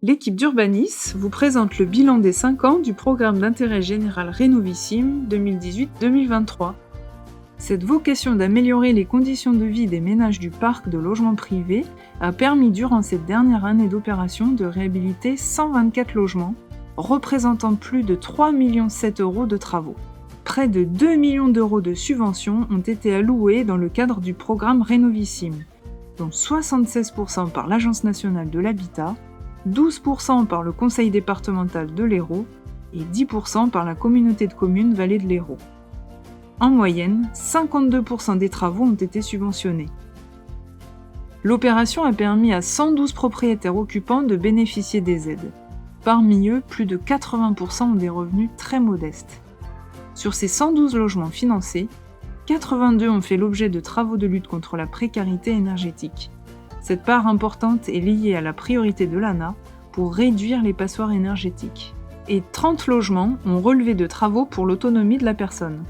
L'équipe d'Urbanis vous présente le bilan des 5 ans du programme d'intérêt général Rénovissime 2018-2023. Cette vocation d'améliorer les conditions de vie des ménages du parc de logements privés a permis durant cette dernière année d'opération de réhabiliter 124 logements, représentant plus de 3,7 millions d'euros de travaux. Près de 2 millions d'euros de subventions ont été alloués dans le cadre du programme Rénovissime, dont 76% par l'Agence nationale de l'habitat, 12% par le conseil départemental de l'Hérault et 10% par la communauté de communes Vallée de l'Hérault. En moyenne, 52% des travaux ont été subventionnés. L'opération a permis à 112 propriétaires occupants de bénéficier des aides. Parmi eux, plus de 80% ont des revenus très modestes. Sur ces 112 logements financés, 82 ont fait l'objet de travaux de lutte contre la précarité énergétique. Cette part importante est liée à la priorité de l'ANA pour réduire les passoires énergétiques. Et 30 logements ont relevé de travaux pour l'autonomie de la personne.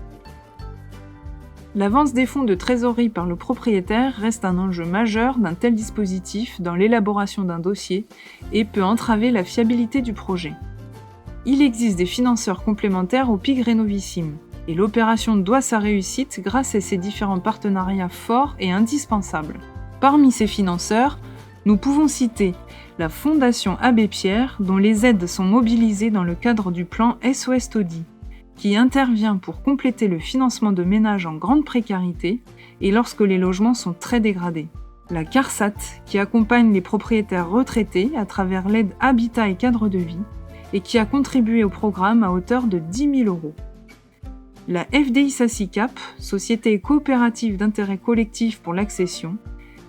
L'avance des fonds de trésorerie par le propriétaire reste un enjeu majeur d'un tel dispositif dans l'élaboration d'un dossier et peut entraver la fiabilité du projet. Il existe des financeurs complémentaires au PIG Rénovissime, et l'opération doit sa réussite grâce à ces différents partenariats forts et indispensables. Parmi ces financeurs, nous pouvons citer la Fondation Abbé Pierre, dont les aides sont mobilisées dans le cadre du plan SOS Taudis, qui intervient pour compléter le financement de ménages en grande précarité et lorsque les logements sont très dégradés. La CARSAT, qui accompagne les propriétaires retraités à travers l'aide Habitat et Cadre de Vie, et qui a contribué au programme à hauteur de 10 000 euros. La FDI SICAP, Société coopérative d'intérêt collectif pour l'accession,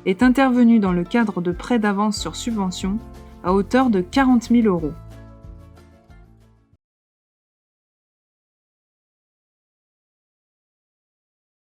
est intervenue dans le cadre de prêts d'avance sur subvention à hauteur de 40 000 euros.